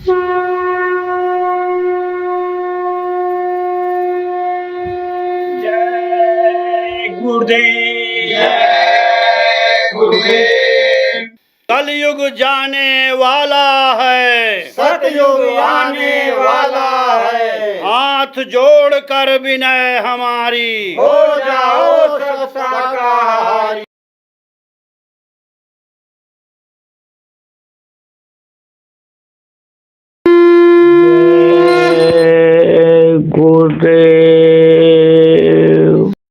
जय गुरुदेव, जय गुरुदेव। कलयुग जाने वाला है, सतयुग आने वाला है। हाथ जोड़ कर विनय हमारी, हो जाओ सब शाकाहारी। गुरुदेव।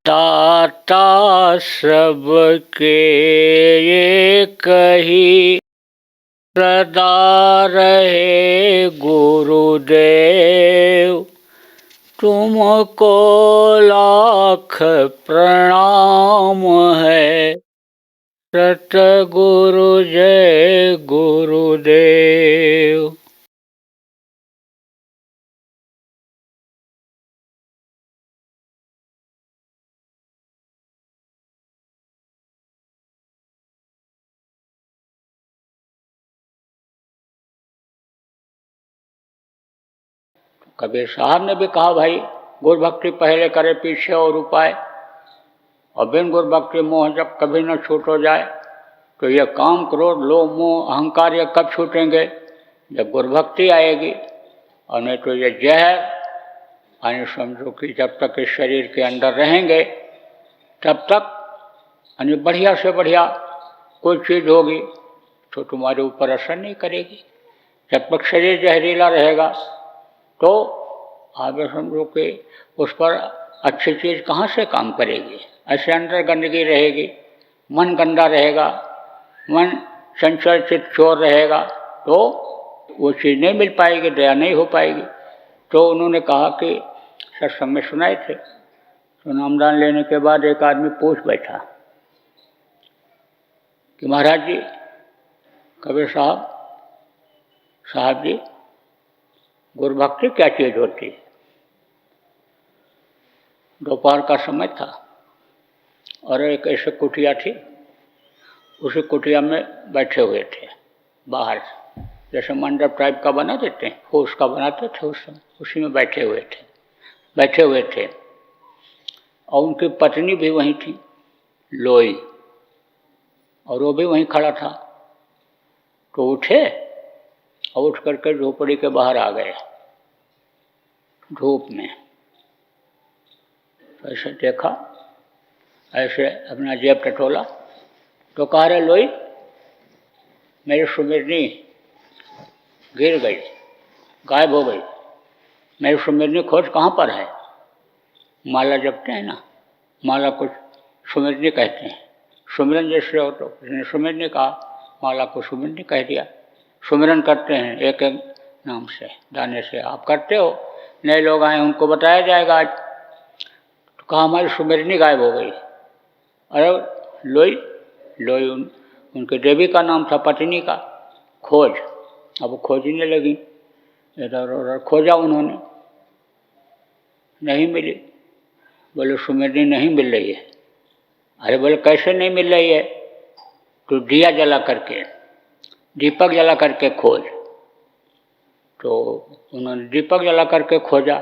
दाता सबके ये कही सदा रहे गुरुदेव, तुमको लाख प्रणाम है, सतगुरु जय गुरुदेव। कबीर साहब ने भी कहा, भाई गुरु भक्ति पहले करे पीछे और उपाय, और बिन गुरु भक्ति मोह जब कभी न छूट हो जाए, तो ये काम क्रोध लोभ मोह अहंकार ये कब छूटेंगे? जब गुरु भक्ति आएगी। और नहीं तो ये जहर यानी समझो कि जब तक इस शरीर के अंदर रहेंगे तब तक यानी बढ़िया से बढ़िया कोई चीज़ होगी तो तुम्हारे ऊपर असर नहीं करेगी। जब तक शरीर जहरीला रहेगा तो आप समझो कि उस पर अच्छी चीज़ कहाँ से काम करेगी? ऐसे अंदर गंदगी रहेगी, मन गंदा रहेगा, मन चंचल चित चोर रहेगा, तो वो चीज़ नहीं मिल पाएगी, दया नहीं हो पाएगी। तो उन्होंने कहा कि सत्संग में सुनाए थे, तो नामदान लेने के बाद एक आदमी पूछ बैठा कि महाराज जी, कबीर साहब जी, गुरु भक्ति क्या चीज़ होती है? दोपहर का समय था और एक ऐसे कुटिया थी, उसी कुटिया में बैठे हुए थे बाहर, जैसे मंडप टाइप का बना देते हैं, फूस का बनाते थे उस समय, उसी में बैठे हुए थे। और उनकी पत्नी भी वहीं थी, लोई, और वो भी वहीं खड़ा था। तो उठे और उठ करके झोपड़ी के बाहर आ गए धूप में। तो ऐसे देखा, ऐसे अपना जेब टटोला, तो कहा, रे लोई, मेरी सुमिरनी गिर गई, गायब हो गई, मेरी सुमिरनी खोज कहाँ पर है? माला जपते हैं ना, माला कुछ सुमिरनी कहते हैं, सुमिरन जैसे हो, तो उसने सुमिरनी कहा, माला को सुमिरनी कह दिया। सुमिरन करते हैं एक एक नाम से, दाने से, आप करते हो, नए लोग आए उनको बताया जाएगा आज। तो कहा, हमारी सुमिरनी गायब हो गई। अरे लोई उनके देवी का नाम था, पत्नी का। खोज, अब वो खोजने लगी, इधर उधर खोजा उन्होंने, नहीं मिली। बोले सुमिरनी नहीं मिल रही है। अरे बोले कैसे नहीं मिल रही है? तो दिया जला करके, दीपक जला करके खोज। तो उन्होंने दीपक जला करके खोजा,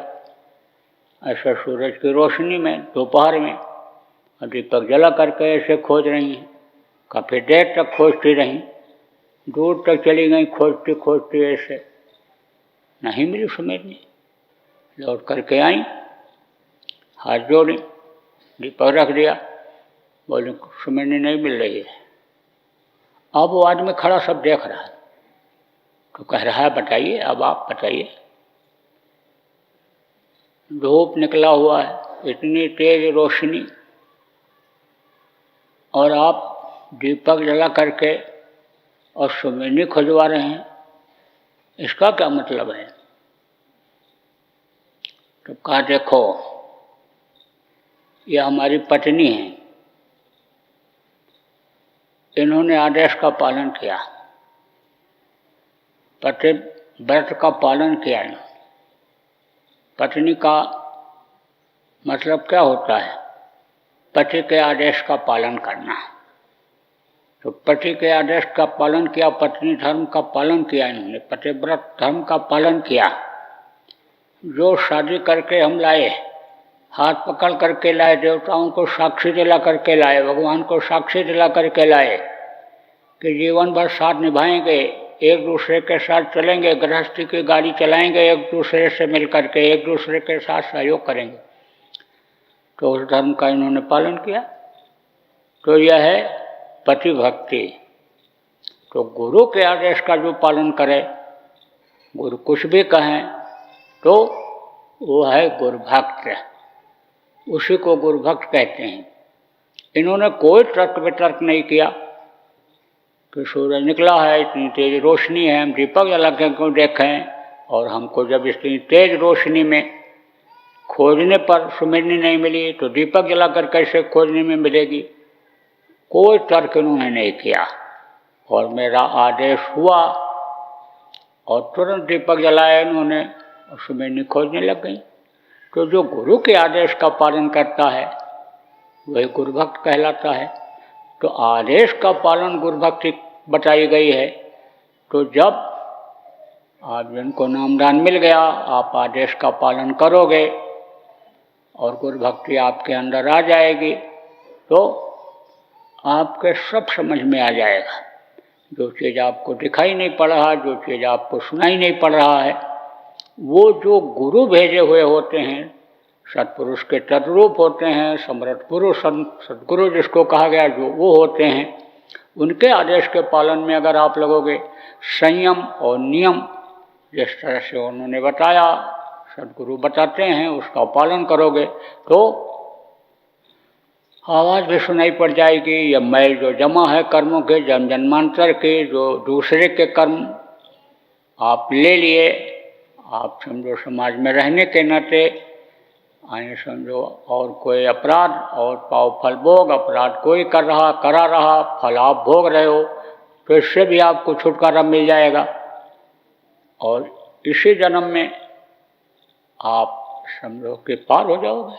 ऐसा सूरज की रोशनी में दोपहर में, और दीपक जला करके ऐसे खोज रही हैं। काफ़ी देर तक खोजती रहीं, दूर तक चली गई खोजती खोजती, ऐसे नहीं मिली सुमिरनी। लौट करके आई, हाथ जोड़ी, दीपक रख दिया, बोले सुमिरनी नहीं मिल रही है। अब वो आदमी खड़ा सब देख रहा है, तो कह रहा है, बताइए, अब आप बताइए। धूप निकला हुआ है, इतनी तेज रोशनी, और आप दीपक जला करके और सुमिरनी खुजवा रहे हैं, इसका क्या मतलब है? तो कहा, देखो, ये हमारी पत्नी है, इन्होंने आदेश का पालन किया, पति व्रत का पालन किया। पत्नी का मतलब क्या होता है? पति के आदेश का पालन करना। तो पति के आदेश का पालन किया, पत्नी धर्म का पालन किया, इन्होंने पतिव्रत धर्म का पालन किया। जो शादी करके हम लाए, हाथ पकड़ करके लाए, देवताओं को साक्षी दिला करके लाए, भगवान को साक्षी दिला करके लाए कि जीवन भर साथ निभाएंगे, एक दूसरे के साथ चलेंगे, गृहस्थी की गाड़ी चलाएंगे, एक दूसरे से मिल करके एक दूसरे के साथ सहयोग करेंगे, तो उस धर्म का इन्होंने पालन किया। तो यह है पति भक्ति। तो गुरु के आदेश का जो पालन करे, गुरु कुछ भी कहें तो वो है गुरु भक्त, उसी को गुरु भक्त कहते हैं। इन्होंने कोई तर्क वितर्क नहीं किया कि सूरज निकला है, इतनी तेज रोशनी है, हम दीपक जला के क्यों देखें, और हमको जब इतनी तेज रोशनी में खोजने पर सुमिरनी नहीं मिली तो दीपक जलाकर कैसे खोजने में मिलेगी। कोई तर्क इन्होंने नहीं किया, और मेरा आदेश हुआ और तुरंत दीपक जलाया इन्होंने और सुमिरनी खोजने लग गई। तो जो गुरु के आदेश का पालन करता है वही गुरु भक्त कहलाता है। तो आदेश का पालन गुरु भक्ति बताई गई है। तो जब आप जिनको नामदान मिल गया, आप आदेश का पालन करोगे और गुरु भक्ति आपके अंदर आ जाएगी, तो आपके सब समझ में आ जाएगा। जो चीज़ आपको दिखाई नहीं पड़ रहा, जो चीज़ आपको सुनाई नहीं पड़ रहा है, वो जो गुरु भेजे हुए होते हैं, सत्पुरुष के तद्रूप होते हैं, समर्थ पुरुष सद्गुरु जिसको कहा गया, जो वो होते हैं, उनके आदेश के पालन में अगर आप लगोगे, संयम और नियम जिस तरह से उन्होंने बताया, सद्गुरु बताते हैं, उसका पालन करोगे तो आवाज़ भी सुनाई पड़ जाएगी। यह मैल जो जमा है कर्मों के, जन्म जन्मांतर के, जो दूसरे के कर्म आप ले लिए, आप समझो समाज में रहने के नाते आए, समझो और कोई अपराध और पाव फल भोग, अपराध कोई करा रहा, फल आप भोग रहे हो, तो इससे भी आपको छुटकारा मिल जाएगा। और इसी जन्म में आप समझो कि पार हो जाओगे,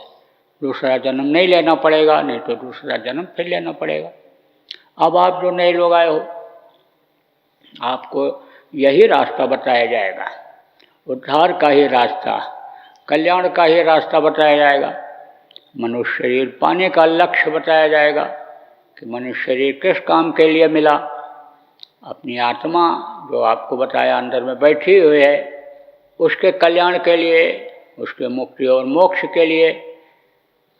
दूसरा जन्म नहीं लेना पड़ेगा, नहीं तो दूसरा जन्म फिर लेना पड़ेगा। अब आप जो नए लोग आए हो, आपको यही रास्ता बताया जाएगा, उद्धार का ही रास्ता, कल्याण का ही रास्ता बताया जाएगा। मनुष्य शरीर पाने का लक्ष्य बताया जाएगा कि मनुष्य शरीर किस काम के लिए मिला। अपनी आत्मा जो आपको बताया अंदर में बैठी हुई है, उसके कल्याण के लिए, उसके मुक्ति और मोक्ष के लिए।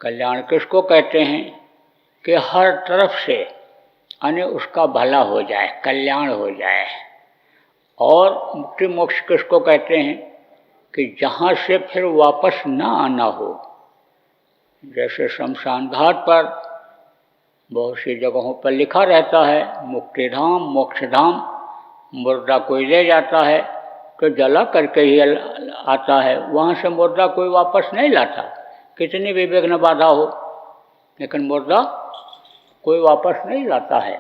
कल्याण किसको कहते हैं कि हर तरफ से यानी उसका भला हो जाए, कल्याण हो जाए। और मुक्ति मोक्ष किसको कहते हैं कि जहाँ से फिर वापस ना आना हो। जैसे शमशान घाट पर बहुत सी जगहों पर लिखा रहता है मुक्ति धाम, मोक्ष धाम, मुर्दा कोई ले जाता है तो जला करके ही आता है, वहाँ से मुर्दा कोई वापस नहीं लाता, कितनी भी विघ्न बाधा हो, लेकिन मुर्दा कोई वापस नहीं लाता है।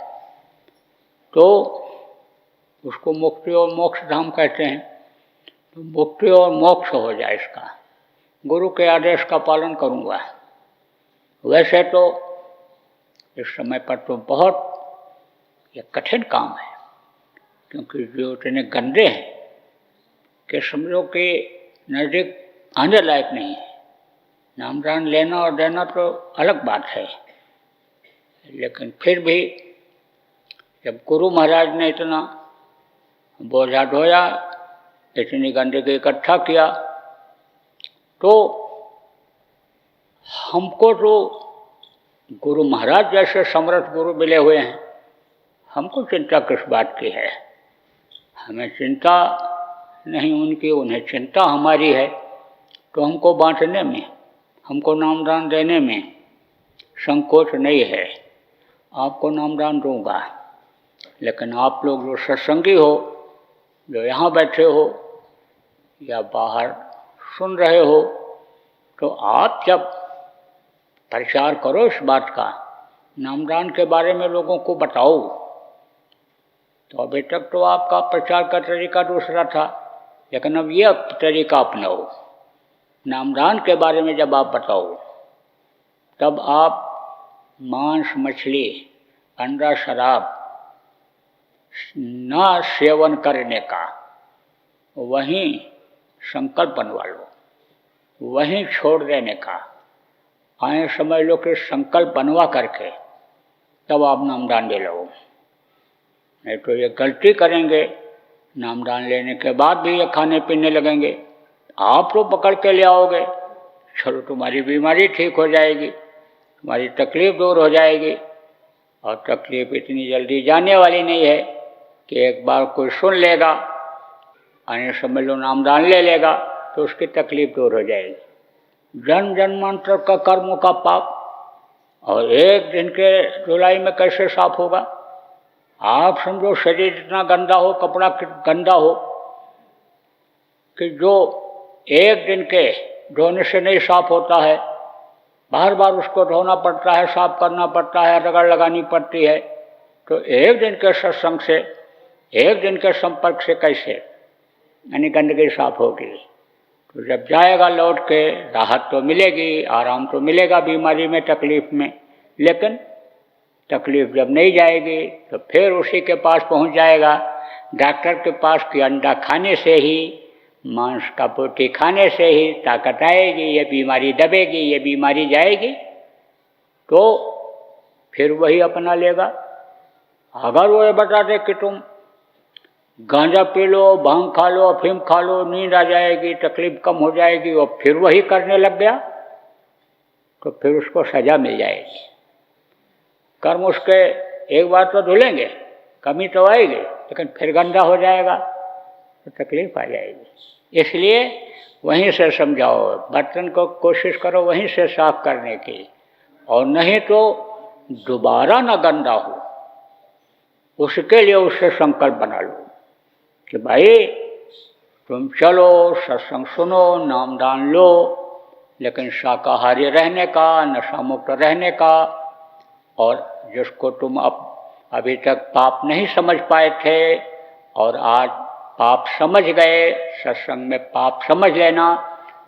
तो उसको मुक्ति और मोक्ष धाम कहते हैं। तो मुक्ति और मोक्ष हो जाए इसका, गुरु के आदेश का पालन करूँगा। वैसे तो इस समय पर तो बहुत ये कठिन काम है, क्योंकि जो इतने गंदे हैं कि समझो कि नज़दीक आने लायक नहीं है। नामदान लेना और देना तो अलग बात है, लेकिन फिर भी जब गुरु महाराज ने इतना बोझा ढोया, इतनी गंदगी इकट्ठा किया, तो हमको तो गुरु महाराज जैसे समर्थ गुरु मिले हुए हैं, हमको चिंता किस बात की है। हमें चिंता नहीं उनकी, उन्हें चिंता हमारी है। तो हमको बांटने में, हमको नामदान देने में संकोच नहीं है। आपको नामदान दूंगा, लेकिन आप लोग जो सत्संगी हो, जो यहाँ बैठे हो या बाहर सुन रहे हो, तो आप जब प्रचार करो इस बात का, नामदान के बारे में लोगों को बताओ। तो अभी तक तो आपका प्रचार का तरीका दूसरा था, लेकिन अब यह तरीका अपनाओ। नामदान के बारे में जब आप बताओ, तब आप मांस, मछली, अंडा, शराब न सेवन करने का, वहीं संकल्प बनवा लो, वहीं छोड़ देने का। आए समझ लो कि संकल्प बनवा करके तब आप नामदान ले लो, नहीं तो ये गलती करेंगे, नामदान लेने के बाद भी ये खाने पीने लगेंगे। आप तो पकड़ के ले आओगे, चलो तुम्हारी बीमारी ठीक हो जाएगी, तुम्हारी तकलीफ दूर हो जाएगी, और तकलीफ इतनी जल्दी जाने वाली नहीं है कि एक बार कोई सुन लेगा, आने समझ लो नामदान ले लेगा तो उसकी तकलीफ दूर हो जाएगी। जन्म जन्मांतर का कर्मों का पाप और एक दिन के धुलाई में कैसे साफ होगा? आप समझो शरीर इतना गंदा हो, कपड़ा गंदा हो कि जो एक दिन के धोने से नहीं साफ होता है, बार बार उसको धोना पड़ता है, साफ करना पड़ता है, रगड़ लगानी पड़ती है, तो एक दिन के सत्संग से, एक दिन के संपर्क से कैसे यानी गंदगी साफ होगी? तो जब जाएगा लौट के राहत तो मिलेगी, आराम तो मिलेगा बीमारी में, तकलीफ में, लेकिन तकलीफ जब नहीं जाएगी तो फिर उसी के पास पहुंच जाएगा, डॉक्टर के पास कि अंडा खाने से ही, मांस का बोटी खाने से ही ताकत आएगी, ये बीमारी दबेगी, ये बीमारी जाएगी, तो फिर वही अपना लेगा। अगर वो ये बता दे कि तुम गांजा पी लो, भांग खा लो, अफीम खा लो, नींद आ जाएगी, तकलीफ कम हो जाएगी, और फिर वही करने लग गया, तो फिर उसको सजा मिल जाएगी। कर्म उसके एक बार तो धुलेंगे, कमी तो आएगी, लेकिन फिर गंदा हो जाएगा तो तकलीफ आ जाएगी। इसलिए वहीं से समझाओ, बर्तन को कोशिश करो वहीं से साफ करने की, और नहीं तो दोबारा न गंदा हो, उसके लिए उससे संकल्प बना लो कि भाई तुम चलो, सत्संग सुनो, नामदान लो, लेकिन शाकाहारी रहने का, नशा मुक्त रहने का, और जिसको तुम अभी तक पाप नहीं समझ पाए थे और आज पाप समझ गए, सत्संग में पाप समझ लेना,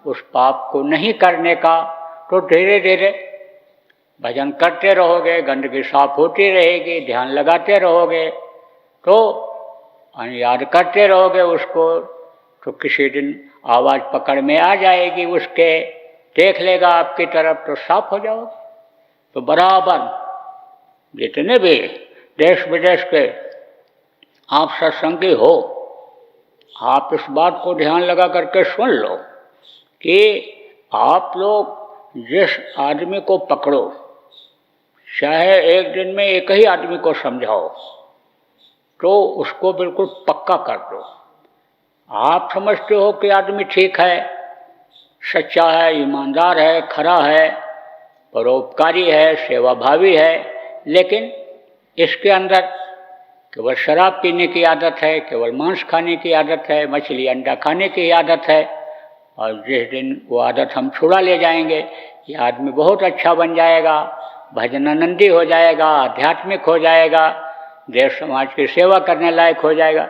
उस पाप को नहीं करने का। तो धीरे धीरे भजन करते रहोगे, गंदगी साफ होती रहेगी, ध्यान लगाते रहोगे, तो याद करते रहोगे उसको, तो किसी दिन आवाज़ पकड़ में आ जाएगी उसके, देख लेगा आपकी तरफ, तो साफ हो जाओगे। तो बराबर जितने भी देश विदेश के आप सत्संगी हो, आप इस बात को ध्यान लगा करके सुन लो कि आप लोग जिस आदमी को पकड़ो, चाहे एक दिन में एक ही आदमी को समझाओ, तो उसको बिल्कुल पक्का कर दो। आप समझते हो कि आदमी ठीक है, सच्चा है, ईमानदार है, खरा है, परोपकारी है, सेवाभावी है, लेकिन इसके अंदर केवल शराब पीने की आदत है, केवल मांस खाने की आदत है, मछली अंडा खाने की आदत है, और जिस दिन वो आदत हम छुड़ा ले जाएंगे, ये आदमी बहुत अच्छा बन जाएगा, भजनानंदी हो जाएगा, आध्यात्मिक हो जाएगा, देश समाज की सेवा करने लायक हो जाएगा,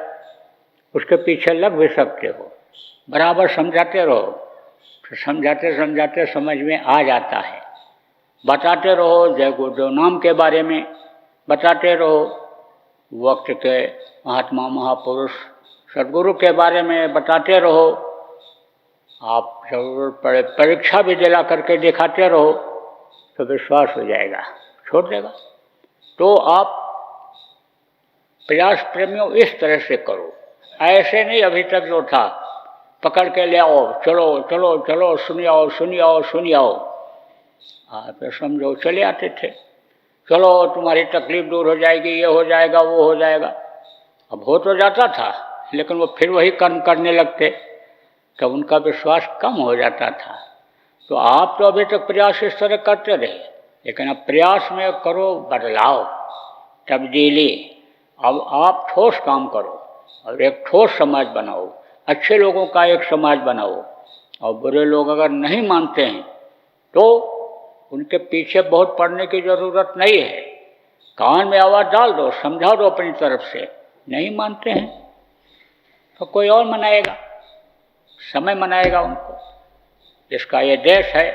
उसके पीछे लग भी सकते हो। बराबर समझाते रहो, तो समझाते समझाते समझ में आ जाता है। बताते रहो, जय गुरुदेव नाम के बारे में बताते रहो, वक्त के महात्मा महापुरुष सद्गुरु के बारे में बताते रहो। आप जरूरत पड़े परीक्षा भी दिला करके दिखाते रहो, तो विश्वास हो जाएगा, छोड़ देगा। तो आप प्रयास प्रेमियों इस तरह से करो, ऐसे नहीं अभी तक जो था पकड़ के ले आओ, चलो चलो चलो, सुनी आओ सुनी आओ सुनी आओ, आप समझो चले आते थे, चलो तुम्हारी तकलीफ दूर हो जाएगी, ये हो जाएगा, वो हो जाएगा। अब हो तो जाता था, लेकिन वो फिर वही कर्म करने लगते, तब उनका विश्वास कम हो जाता था। तो आप तो अभी तक प्रयास इस तरह करते रहे, लेकिन अब प्रयास में करो बदलाव, तब्दीली। अब आप ठोस काम करो और एक ठोस समाज बनाओ, अच्छे लोगों का एक समाज बनाओ, और बुरे लोग अगर नहीं मानते हैं तो उनके पीछे बहुत पड़ने की ज़रूरत नहीं है, कान में आवाज़ डाल दो, समझा दो अपनी तरफ से। नहीं मानते हैं तो कोई और मनाएगा, समय मनाएगा उनको, जिसका ये देश है,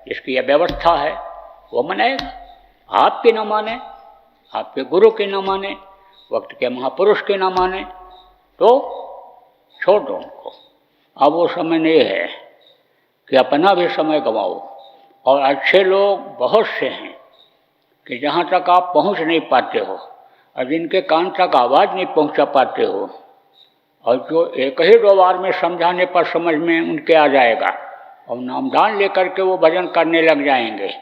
जिसकी ये व्यवस्था है, वो मनाएगा। आपकी न माने, आपके गुरु की न माने, वक्त के महापुरुष की ना माने तो छोड़ दो उनको। अब वो समय नहीं है कि अपना भी समय गंवाओ। और अच्छे लोग बहुत से हैं कि जहाँ तक आप पहुँच नहीं पाते हो और जिनके कान तक आवाज़ नहीं पहुँचा पाते हो, और जो एक ही दो बार में समझाने पर समझ में उनके आ जाएगा और नामदान लेकर के वो भजन करने लग जाएंगे,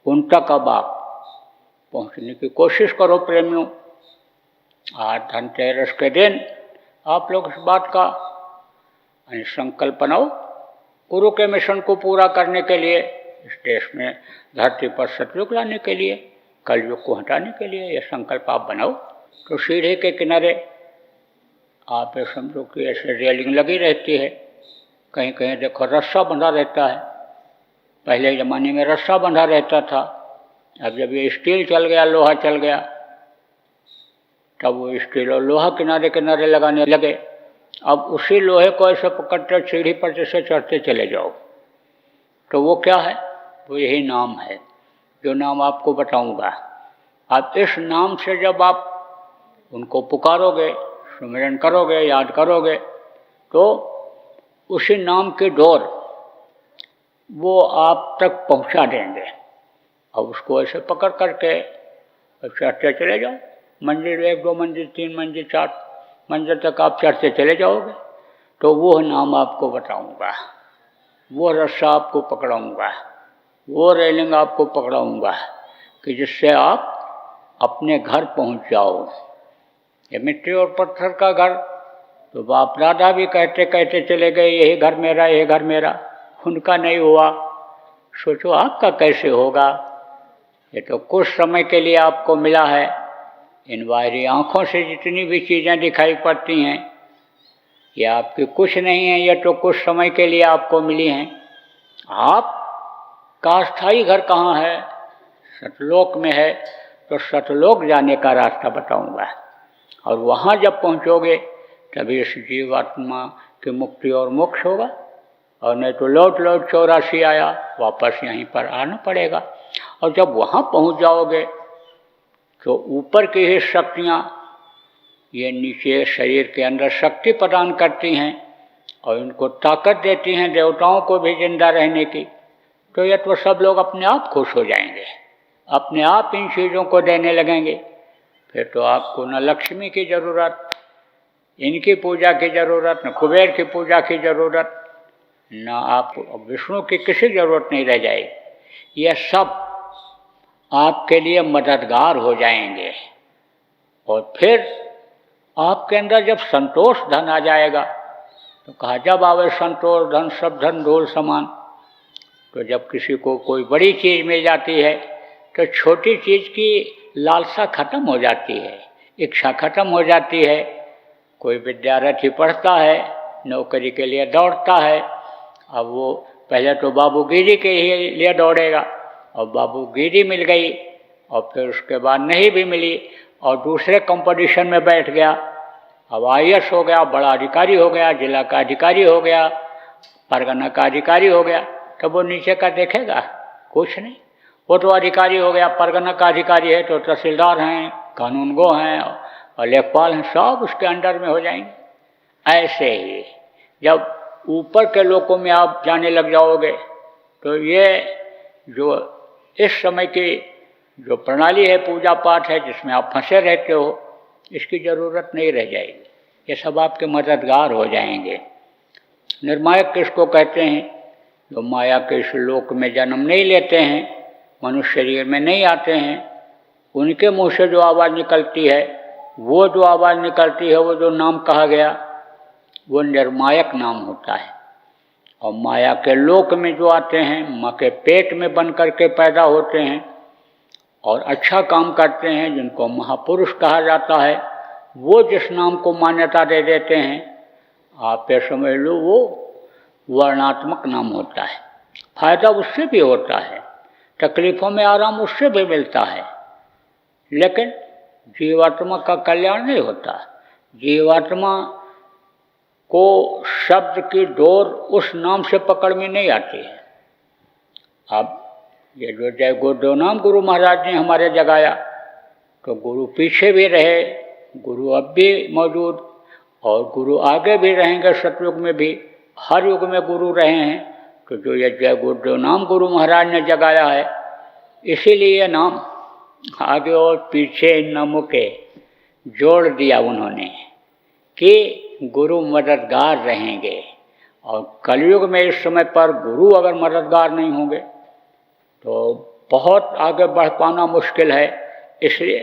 उन तक अब आप पहुँचने की कोशिश करो प्रेमियों। आज धनतेरस के दिन आप लोग इस बात का संकल्प बनाओ, गुरु के मिशन को पूरा करने के लिए, इस देश में धरती पर सतयुग लाने के लिए, कलयुग को हटाने के लिए यह संकल्प आप बनाओ। तो सीढ़े के किनारे आप ये समझो कि ऐसे रेलिंग लगी रहती है, कहीं कहीं देखो रस्सा बंधा रहता है। पहले ज़माने में रस्सा बंधा रहता था, अब जब ये स्टील चल गया, लोहा चल गया, तब वो स्टील और लोहा किनारे किनारे लगाने लगे। अब उसी लोहे को ऐसे पकड़ते सीढ़ी पर जैसे चढ़ते चले जाओ। तो वो क्या है? वो यही नाम है, जो नाम आपको बताऊंगा। अब इस नाम से जब आप उनको पुकारोगे, सुमिरन करोगे, याद करोगे, तो उसी नाम की डोर वो आप तक पहुंचा देंगे। अब उसको ऐसे पकड़ करके चढ़ते चले जाओ, मंजिल 1 2 मंजिल 3 मंजिल 4 मंजिल तक आप चढ़ते चले जाओगे। तो वो नाम आपको बताऊंगा, वो रस्सा आपको पकड़ाऊंगा, वो रेलिंग आपको पकड़ाऊंगा कि जिससे आप अपने घर पहुंच जाओ। ये मिट्टी और पत्थर का घर तो बाप दादा भी कहते कहते चले गए, यही घर मेरा, यही घर मेरा, उनका नहीं हुआ, सोचो आपका कैसे होगा। ये तो कुछ समय के लिए आपको मिला है। इन बाहरी आँखों से जितनी भी चीज़ें दिखाई पड़ती हैं, ये आपकी कुछ नहीं है, ये तो कुछ समय के लिए आपको मिली हैं। आप का स्थायी घर कहाँ है? सतलोक में है। तो सतलोक जाने का रास्ता बताऊंगा, और वहाँ जब पहुँचोगे तभी इस जीवात्मा की मुक्ति और मोक्ष होगा, और नहीं तो लौट लौट 84 आया, वापस यहीं पर आना पड़ेगा। और जब वहाँ पहुँच जाओगे तो ऊपर की ही शक्तियाँ ये नीचे शरीर के अंदर शक्ति प्रदान करती हैं और इनको ताकत देती हैं, देवताओं को भी जिंदा रहने की। तो ये तो सब लोग अपने आप खुश हो जाएंगे, अपने आप इन चीज़ों को देने लगेंगे। फिर तो आपको न लक्ष्मी की ज़रूरत, इनकी पूजा की ज़रूरत, न कुबेर की पूजा की ज़रूरत, न आप विष्णु की किसी ज़रूरत नहीं रह जाएगी। यह सब आपके लिए मददगार हो जाएंगे। और फिर आपके अंदर जब संतोष धन आ जाएगा, तो कहा जब आवे संतोष धन सब धन ढोल समान। तो जब किसी को कोई बड़ी चीज़ मिल जाती है तो छोटी चीज़ की लालसा खत्म हो जाती है, इच्छा खत्म हो जाती है। कोई विद्यार्थी पढ़ता है, नौकरी के लिए दौड़ता है, अब वो पहले तो बाबूगिरी के लिए दौड़ेगा, और बाबूगिरी मिल गई, और फिर उसके बाद नहीं भी मिली और दूसरे कंपटीशन में बैठ गया। अब IAS हो गया, बड़ा अधिकारी हो गया, जिला का अधिकारी हो गया, परगना का अधिकारी हो गया, तब वो नीचे का देखेगा? कुछ नहीं। वो तो अधिकारी हो गया, परगना का अधिकारी है तो तहसीलदार हैं, कानूनगो हैं और लेखपाल हैं, सब उसके अंडर में हो जाएंगे। ऐसे ही जब ऊपर के लोकों में आप जाने लग जाओगे तो ये जो इस समय की जो प्रणाली है, पूजा पाठ है, जिसमें आप फंसे रहते हो, इसकी ज़रूरत नहीं रह जाएगी। ये सब आपके मददगार हो जाएंगे। निर्मायक किसको कहते हैं? जो माया के इस लोक में जन्म नहीं लेते हैं, मनुष्य शरीर में नहीं आते हैं, उनके मुँह से जो आवाज़ निकलती है, वो जो आवाज़ निकलती है, वो जो नाम कहा गया, वो निर्मायक नाम होता है। और माया के लोक में जो आते हैं, माँ के पेट में बन करके पैदा होते हैं और अच्छा काम करते हैं, जिनको महापुरुष कहा जाता है, वो जिस नाम को मान्यता दे देते हैं, आप ये समझ लो वो वर्णात्मक नाम होता है। फायदा उससे भी होता है, तकलीफ़ों में आराम उससे भी मिलता है, लेकिन जीवात्मा का कल्याण नहीं होता। जीवात्मा को शब्द की डोर उस नाम से पकड़ में नहीं आती है। अब ये जो जय गुरुदेव नाम गुरु महाराज ने हमारे जगाया, तो गुरु पीछे भी रहे गुरु अब भी मौजूद और गुरु आगे भी रहेंगे, सतयुग में भी, हर युग में गुरु रहे हैं। तो जो ये जय गुरुदेव नाम गुरु महाराज ने जगाया है, इसीलिए ये नाम आगे और पीछे न मुके जोड़ दिया उन्होंने कि गुरु मददगार रहेंगे। और कलयुग में इस समय पर गुरु अगर मददगार नहीं होंगे तो बहुत आगे बढ़ पाना मुश्किल है। इसलिए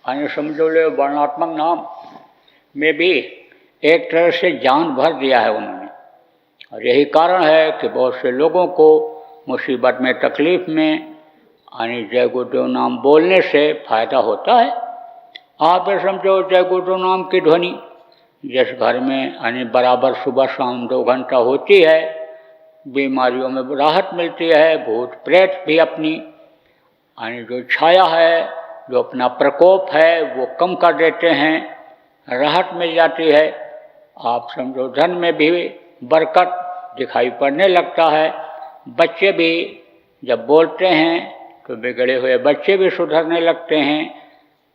अन्य समझो ले वर्णात्मक नाम में भी एक तरह से जान भर दिया है उन्होंने। और यही कारण है कि बहुत से लोगों को मुसीबत में, तकलीफ में यानी जय गुरुदेव नाम बोलने से फायदा होता है। आप ये समझो जय गुरुदेव नाम की ध्वनि जिस घर में यानी बराबर सुबह शाम 2 घंटा होती है, बीमारियों में राहत मिलती है, भूत प्रेत भी अपनी यानी जो छाया है, जो अपना प्रकोप है वो कम कर देते हैं, राहत मिल जाती है। आप समझो धन में भी बरकत दिखाई पड़ने लगता है। बच्चे भी जब बोलते हैं तो बिगड़े हुए बच्चे भी सुधरने लगते हैं,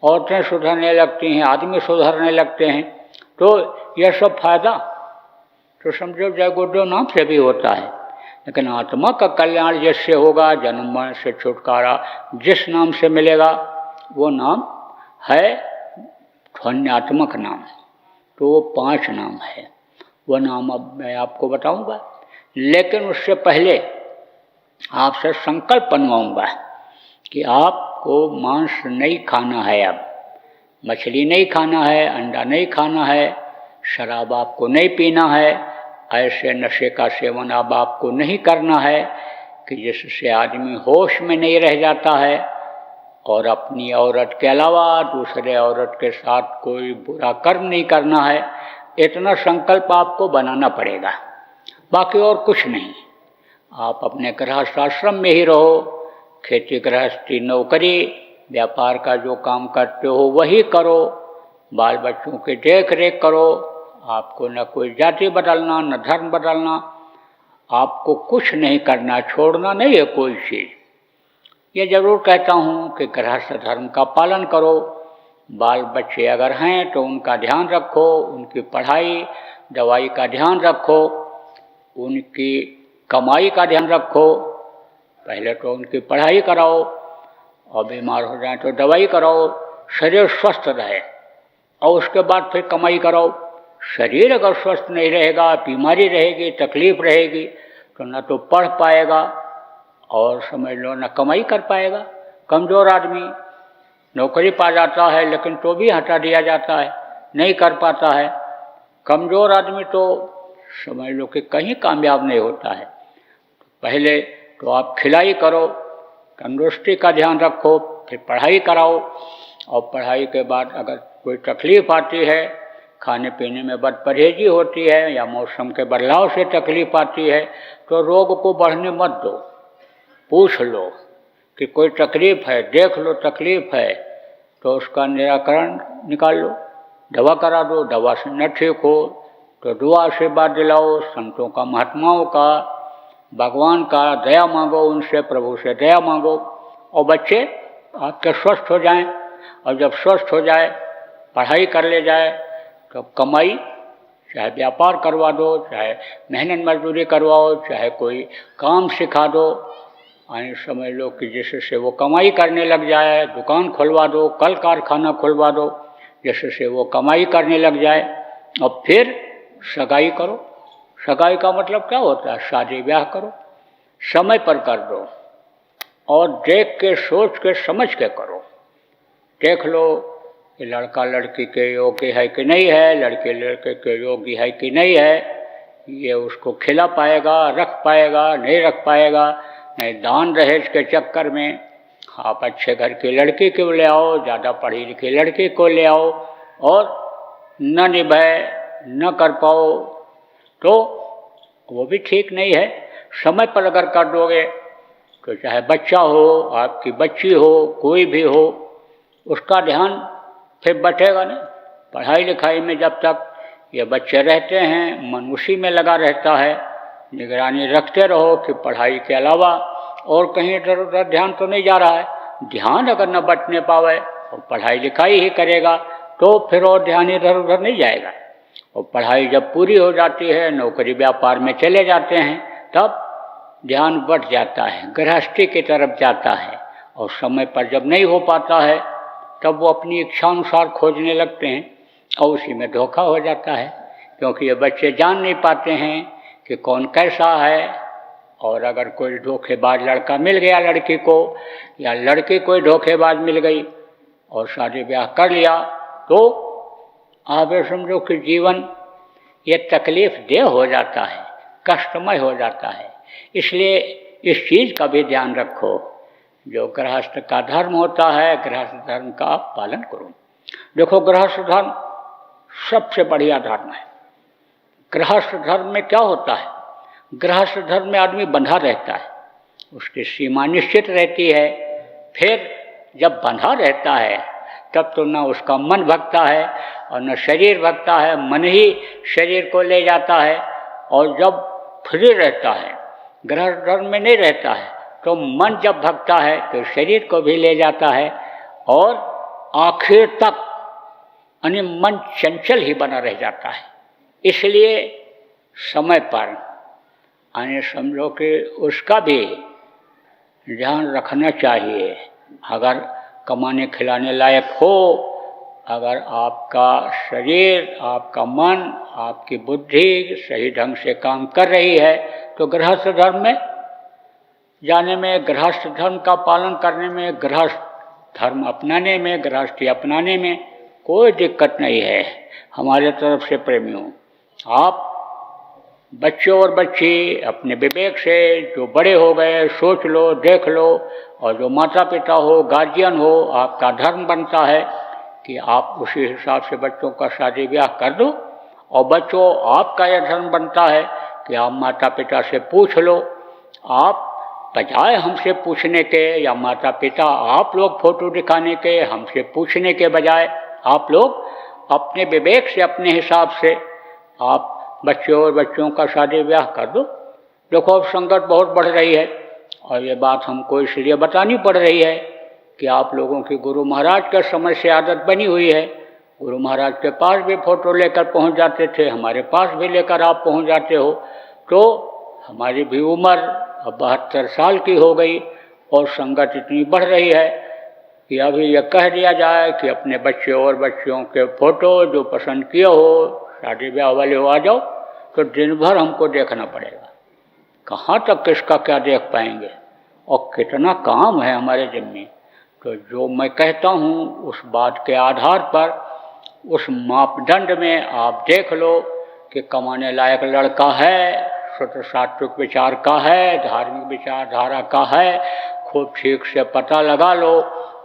औरतें सुधरने लगती हैं, आदमी सुधरने लगते हैं। तो यह सब फायदा तो समझो जय गुरुदेव नाम से भी होता है। लेकिन आत्मा का कल्याण जिससे होगा, जन्म मरण से छुटकारा जिस नाम से मिलेगा, वो नाम है ध्वन्यात्मक नाम। तो वो 5 नाम है। वह नाम अब मैं आपको बताऊंगा, लेकिन उससे पहले आपसे संकल्प बनवाऊंगा कि आपको मांस नहीं खाना है, अब मछली नहीं खाना है, अंडा नहीं खाना है, शराब आपको नहीं पीना है, ऐसे नशे का सेवन अब आपको नहीं करना है कि जिससे आदमी होश में नहीं रह जाता है और अपनी औरत के अलावा दूसरे औरत के साथ कोई बुरा कर्म नहीं करना है। इतना संकल्प आपको बनाना पड़ेगा, बाकी और कुछ नहीं। आप अपने गृहस्थ आश्रम में ही रहो, खेती गृहस्थी नौकरी व्यापार का जो काम करते हो वही करो, बाल बच्चों की देख रेख करो। आपको न कोई जाति बदलना, न धर्म बदलना, आपको कुछ नहीं करना, छोड़ना नहीं है कोई चीज़। ये जरूर कहता हूँ कि गृहस्थ धर्म का पालन करो। बाल बच्चे अगर हैं तो उनका ध्यान रखो, उनकी पढ़ाई दवाई का ध्यान रखो, उनकी कमाई का ध्यान रखो। पहले तो उनकी पढ़ाई कराओ और बीमार हो जाए तो दवाई कराओ, शरीर स्वस्थ रहे, और उसके बाद फिर कमाई कराओ। शरीर अगर स्वस्थ नहीं रहेगा, बीमारी रहेगी, तकलीफ रहेगी, तो न तो पढ़ पाएगा और समझ लो न कमाई कर पाएगा। कमज़ोर आदमी नौकरी पा जाता है लेकिन तो भी हटा दिया जाता है, नहीं कर पाता है। कमज़ोर आदमी तो समझ लो कि कहीं कामयाब नहीं होता है। पहले तो आप खिलाई करो, तंदुरुस्ती का ध्यान रखो, फिर पढ़ाई कराओ, और पढ़ाई के बाद अगर कोई तकलीफ़ आती है, खाने पीने में बदपरहेजी होती है या मौसम के बदलाव से तकलीफ़ आती है, तो रोग को बढ़ने मत दो। पूछ लो कि कोई तकलीफ़ है, देख लो तकलीफ़ है तो उसका निराकरण निकाल लो, दवा करा दो। दवा से न ठीक हो तो दुआ आशीर्वाद दिलाओ, संतों का, महात्माओं का, भगवान का दया मांगो, उनसे प्रभु से दया मांगो, और बच्चे आपके स्वस्थ हो जाएं। और जब स्वस्थ हो जाए, पढ़ाई कर ले जाए, तो कमाई चाहे व्यापार करवा दो, चाहे मेहनत मजदूरी करवाओ, चाहे कोई काम सिखा दो, यानी समझ लो कि जिससे वो कमाई करने लग जाए। दुकान खुलवा दो, कल कारखाना खुलवा दो, जिससे वो कमाई करने लग जाए। और फिर सगाई करो। सगाई का मतलब क्या होता है? शादी ब्याह करो, समय पर कर दो, और देख के, सोच के, समझ के करो। देख लो कि लड़का लड़की के योग्य है कि नहीं है, लड़के लड़के के योग्य है कि नहीं है, ये उसको खिला पाएगा, रख पाएगा, नहीं रख पाएगा। नहीं दान दहेज के चक्कर में आप अच्छे घर की लड़की को ले आओ, ज़्यादा पढ़ी लिखी लड़की को ले आओ, और न निभाए, न कर पाओ तो वो भी ठीक नहीं है। समय पर अगर कर दोगे तो चाहे बच्चा हो, आपकी बच्ची हो, कोई भी हो, उसका ध्यान फिर बटेगा नहीं। पढ़ाई लिखाई में जब तक ये बच्चे रहते हैं, मन उसी में लगा रहता है। निगरानी रखते रहो कि पढ़ाई के अलावा और कहीं इधर उधर ध्यान तो नहीं जा रहा है। ध्यान अगर न बटने पावे और पढ़ाई लिखाई ही करेगा तो फिर और ध्यान इधर उधर नहीं जाएगा। और पढ़ाई जब पूरी हो जाती है, नौकरी व्यापार में चले जाते हैं, तब ध्यान बढ़ जाता है, गृहस्थी की तरफ जाता है। और समय पर जब नहीं हो पाता है तब वो अपनी इच्छानुसार खोजने लगते हैं और उसी में धोखा हो जाता है, क्योंकि ये बच्चे जान नहीं पाते हैं कि कौन कैसा है। और अगर कोई धोखेबाज लड़का मिल गया लड़की को, या लड़की कोई धोखेबाज मिल गई और शादी ब्याह कर लिया, तो आप ये समझो कि जीवन ये तकलीफ देह हो जाता है, कष्टमय हो जाता है। इसलिए इस चीज़ का भी ध्यान रखो, जो गृहस्थ का धर्म होता है, गृहस्थ धर्म का आप पालन करो। देखो, गृहस्थ धर्म सबसे बढ़िया धर्म है। गृहस्थ धर्म में क्या होता है? गृहस्थ धर्म में आदमी बंधा रहता है, उसकी सीमा निश्चित रहती है। फिर जब बंधा रहता है तब तो न उसका मन भगता है और न शरीर भगता है, मन ही शरीर को ले जाता है। और जब फ्री रहता है, गृहस्थ धर्म में नहीं रहता है, तो मन जब भगता है तो शरीर को भी ले जाता है और आखिर तक यानी मन चंचल ही बना रह जाता है। इसलिए समय पर यानी समझो कि उसका भी ध्यान रखना चाहिए। अगर कमाने खिलाने लायक हो, अगर आपका शरीर, आपका मन, आपकी बुद्धि सही ढंग से काम कर रही है, तो गृहस्थ धर्म में जाने में, गृहस्थ धर्म का पालन करने में, गृहस्थ धर्म अपनाने में, गृहस्थी अपनाने में कोई दिक्कत नहीं है। हमारे तरफ से प्रेमियों, आप बच्चों और बच्ची अपने विवेक से, जो बड़े हो गए, सोच लो, देख लो। और जो माता पिता हो, गार्जियन हो, आपका धर्म बनता है कि आप उसी हिसाब से बच्चों का शादी ब्याह कर दो। और बच्चों, आपका यह धर्म बनता है कि आप माता पिता से पूछ लो। आप बजाय हमसे पूछने के, या माता पिता आप लोग फोटो दिखाने के, हमसे पूछने के बजाय आप लोग अपने विवेक से, अपने हिसाब से आप बच्चों और बच्चों का शादी ब्याह कर दो। देखो, अब संकट बहुत बढ़ रही है और ये बात हमको इसलिए बतानी पड़ रही है कि आप लोगों की गुरु महाराज के समय से आदत बनी हुई है। गुरु महाराज के पास भी फोटो लेकर पहुंच जाते थे, हमारे पास भी लेकर आप पहुंच जाते हो। तो हमारी भी उम्र अब 72 साल की हो गई और संगत इतनी बढ़ रही है कि अभी यह कह दिया जाए कि अपने बच्चे और बच्चियों के फोटो जो पसंद किए हो, शादी ब्याह वाले हो, आ जाओ, तो दिन भर हमको देखना पड़ेगा। कहाँ तक किसका क्या देख पाएंगे और कितना काम है हमारे जिम्मे। तो जो मैं कहता हूँ उस बात के आधार पर, उस मापदंड में आप देख लो कि कमाने लायक लड़का है, शुद्ध सात्विक विचार का है, धार्मिक विचारधारा का है, खूब ठीक से पता लगा लो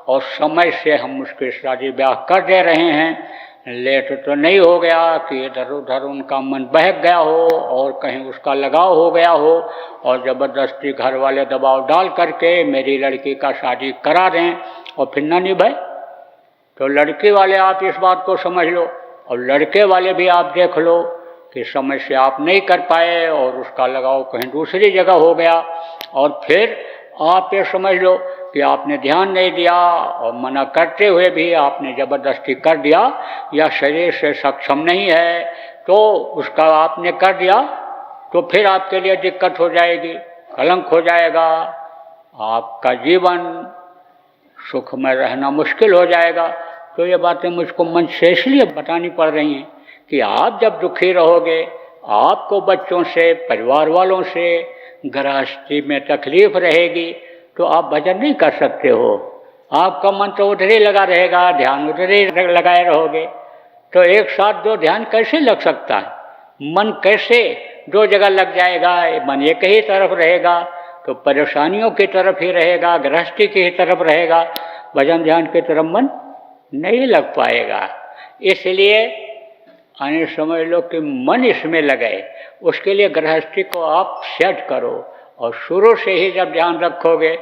और समय से हम उसकी शादी ब्याह कर दे रहे हैं। लेट तो नहीं हो गया कि इधर उधर उनका मन बहक गया हो और कहीं उसका लगाव हो गया हो और ज़बरदस्ती घर वाले दबाव डाल करके मेरी लड़की का शादी करा दें और फिर ना निभाए। तो लड़के वाले आप इस बात को समझ लो और लड़के वाले भी आप देख लो कि समय से आप नहीं कर पाए और उसका लगाव कहीं दूसरी जगह हो गया। और फिर आप ये समझ लो कि आपने ध्यान नहीं दिया और मना करते हुए भी आपने ज़बरदस्ती कर दिया, या शरीर से सक्षम नहीं है तो उसका आपने कर दिया, तो फिर आपके लिए दिक्कत हो जाएगी, कलंक हो जाएगा, आपका जीवन सुख में रहना मुश्किल हो जाएगा। तो ये बातें मुझको मन से इसलिए बतानी पड़ रही हैं कि आप जब दुखी रहोगे, आपको बच्चों से, परिवार वालों से, गृहस्थी में तकलीफ रहेगी, तो आप भजन नहीं कर सकते हो। आपका मन तो उधर ही लगा रहेगा, ध्यान उधर ही लगाए रहोगे, तो एक साथ दो ध्यान कैसे लग सकता है? मन कैसे दो जगह लग जाएगा? मन एक ही तरफ रहेगा तो परेशानियों की तरफ ही रहेगा, गृहस्थी की तरफ रहेगा, भजन ध्यान की तरफ मन नहीं लग पाएगा। इसलिए आने समझ लो कि मन इसमें लगे, उसके लिए गृहस्थी को आप सेट करो। और शुरू से ही जब ध्यान रखोगे,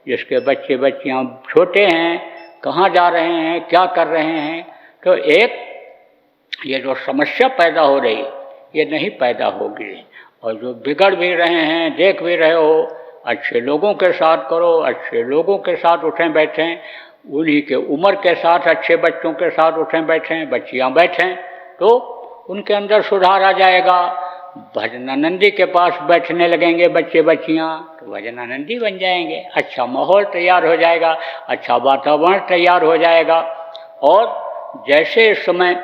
जिसके बच्चे बच्चियाँ छोटे हैं, कहाँ जा रहे हैं, क्या कर रहे हैं, तो एक ये जो समस्या पैदा हो रही ये नहीं पैदा होगी। और जो बिगड़ भी रहे हैं, देख भी रहे हो, अच्छे लोगों के साथ करो, अच्छे लोगों के साथ उठें बैठें उन्हीं के उम्र के साथ अच्छे बच्चों के साथ उठें बैठें, बच्चियां बैठें, तो उनके अंदर सुधार आ जाएगा। भजनानंदी के पास बैठने लगेंगे बच्चे बच्चियां तो भजनानंदी बन जाएंगे, अच्छा माहौल तैयार हो जाएगा, अच्छा वातावरण तैयार हो जाएगा। और जैसे इस समय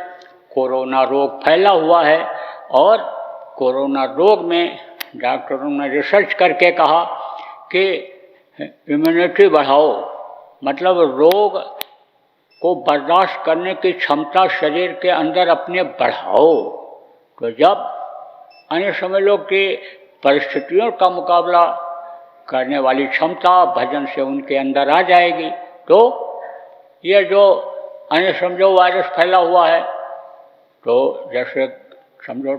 कोरोना रोग फैला हुआ है और कोरोना रोग में डॉक्टरों ने रिसर्च करके कहा कि इम्यूनिटी बढ़ाओ, मतलब रोग को बर्दाश्त करने की क्षमता शरीर के अंदर अपने बढ़ाओ। तो जब अन्य समझ लो कि परिस्थितियों का मुकाबला करने वाली क्षमता भजन से उनके अंदर आ जाएगी, तो ये जो अन्य समझो वायरस फैला हुआ है, तो जैसे समझो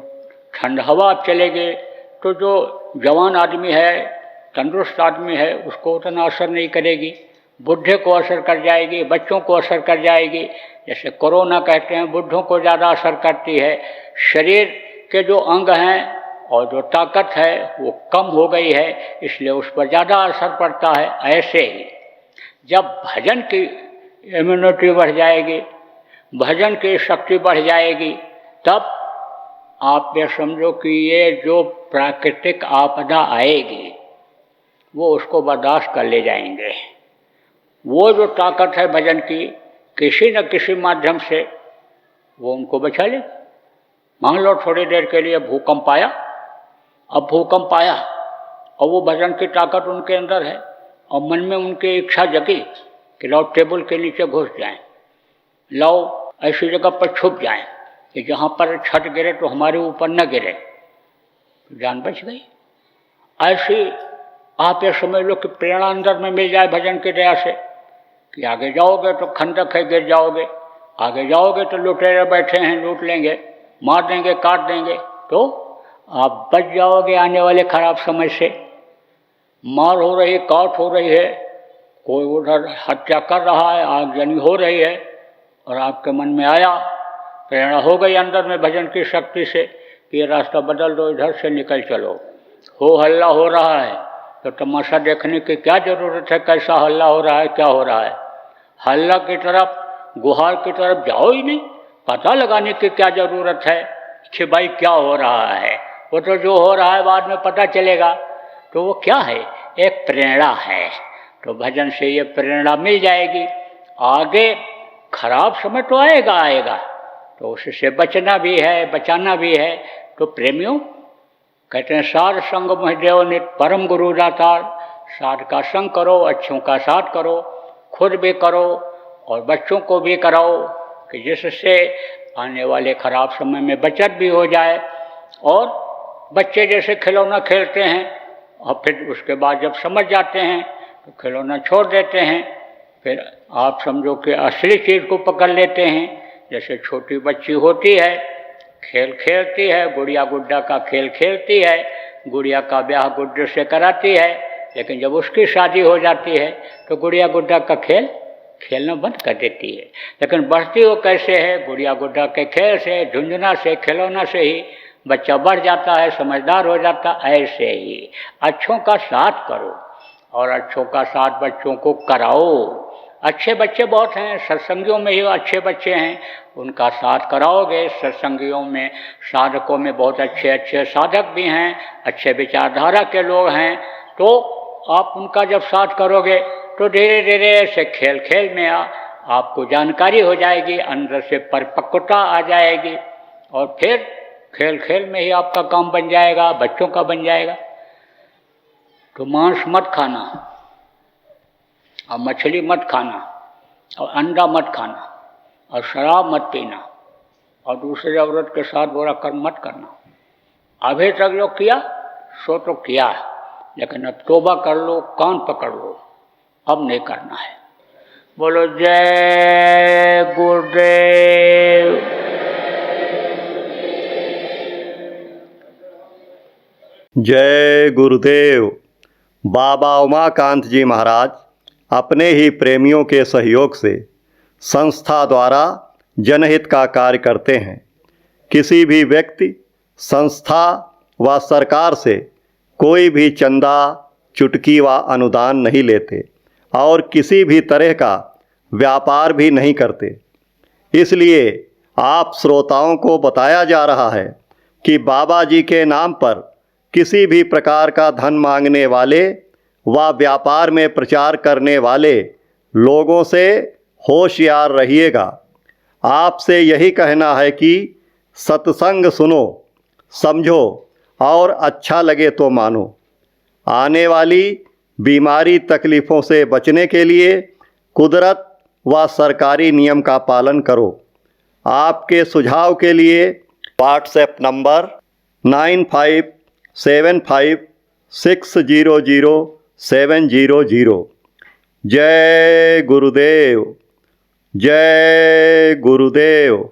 ठंड हवा चलेगी तो जो जवान आदमी है, तंदुरुस्त आदमी है, उसको उतना असर नहीं करेगी, बुढ़े को असर कर जाएगी, बच्चों को असर कर जाएगी। जैसे कोरोना कहते हैं बुढ़ों को ज़्यादा असर करती है, शरीर के जो अंग हैं और जो ताकत है वो कम हो गई है, इसलिए उस पर ज़्यादा असर पड़ता है। ऐसे ही जब भजन की इम्यूनिटी बढ़ जाएगी, भजन की शक्ति बढ़ जाएगी, तब आप ये समझो कि ये जो प्राकृतिक आपदा आएगी वो उसको बर्दाश्त कर ले जाएंगे। वो जो ताकत है भजन की, किसी न किसी माध्यम से वो उनको बचा ले। मान लो थोड़ी देर के लिए भूकंप आया, अब भूकंप आया और वो भजन की ताकत उनके अंदर है और मन में उनकी इच्छा जगी कि लाओ टेबल के नीचे घुस जाएं, लाओ ऐसी जगह पर छुप जाएं कि जहाँ पर छत गिरे तो हमारे ऊपर न गिरे, तो जान बच गई। ऐसी आप ये समझ लो कि प्रेरणा अंदर में मिल जाए भजन की दया से कि आगे जाओगे तो खंडक है, गिर जाओगे, आगे जाओगे तो लुटेरे बैठे हैं, लूट लेंगे, मार देंगे, काट देंगे, तो आप बच जाओगे आने वाले खराब समय से। मार हो रही, काट हो रही है, कोई उधर हत्या कर रहा है, आगजनी हो रही है, और आपके मन में आया, प्रेरणा हो गई अंदर में भजन की शक्ति से कि ये रास्ता बदल दो, इधर से निकल चलो। हो हल्ला हो रहा है तो तमाशा देखने की क्या ज़रूरत है, कैसा हल्ला हो रहा है, क्या हो रहा है। हल्ला की तरफ, गुहार की तरफ जाओ ही नहीं, पता लगाने की क्या ज़रूरत है कि भाई क्या हो रहा है। वो तो जो हो रहा है बाद में पता चलेगा। तो वो क्या है, एक प्रेरणा है। तो भजन से ये प्रेरणा मिल जाएगी, आगे खराब समय तो आएगा, तो उससे बचना भी है, बचाना भी है। तो प्रेमियों कहते हैं साध संग महदेव नित परम गुरु दातार। साध का संग करो, अच्छों का साथ करो, खुद भी करो और बच्चों को भी कराओ कि जिससे आने वाले खराब समय में बचत भी हो जाए। और बच्चे जैसे खिलौना खेलते हैं और फिर उसके बाद जब समझ जाते हैं तो खिलौना छोड़ देते हैं, फिर आप समझो कि असली चीज़ को पकड़ लेते हैं। जैसे छोटी बच्ची होती है, खेल खेलती है, गुड़िया गुड्डा का खेल खेलती है, गुड़िया का ब्याह गुड्डे से कराती है, लेकिन जब उसकी शादी हो जाती है तो गुड़िया गुड्डा का खेल खेलना बंद कर देती है। लेकिन बढ़ती वो कैसे है, गुड़िया गुड्डा के खेल से, झुंझुना से, खिलौना से ही बच्चा बढ़ जाता है, समझदार हो जाता। ऐसे ही अच्छों का साथ करो और अच्छों का साथ बच्चों को कराओ। अच्छे बच्चे बहुत हैं, सत्संगियों में ही अच्छे बच्चे हैं, उनका साथ कराओगे। सत्संगियों में, साधकों में बहुत अच्छे अच्छे साधक भी हैं, अच्छे विचारधारा के लोग हैं। तो आप उनका जब साथ करोगे तो धीरे धीरे ऐसे खेल खेल में आपको जानकारी हो जाएगी, अंदर से परिपक्वता आ जाएगी और फिर खेल खेल में ही आपका काम बन जाएगा, बच्चों का बन जाएगा। तो मांस मत खाना और मछली मत खाना और अंडा मत खाना और शराब मत पीना और दूसरे औरत के साथ बुरा कर्म मत करना। अभी तक जो किया सो तो किया, लेकिन अब तौबा कर लो, कान पकड़ लो, अब नहीं करना है। बोलो जय गुरुदेव। जय गुरुदेव। बाबा उमाकांत जी महाराज अपने ही प्रेमियों के सहयोग से संस्था द्वारा जनहित का कार्य करते हैं। किसी भी व्यक्ति, संस्था व सरकार से कोई भी चंदा, चुटकी व अनुदान नहीं लेते और किसी भी तरह का व्यापार भी नहीं करते। इसलिए आप श्रोताओं को बताया जा रहा है कि बाबा जी के नाम पर किसी भी प्रकार का धन मांगने वाले व व्यापार में प्रचार करने वाले लोगों से होशियार रहिएगा। आपसे यही कहना है कि सत्संग सुनो, समझो और अच्छा लगे तो मानो। आने वाली बीमारी तकलीफ़ों से बचने के लिए कुदरत व सरकारी नियम का पालन करो। आपके सुझाव के लिए व्हाट्सएप नंबर 9575600700। जय गुरुदेव, जय गुरुदेव।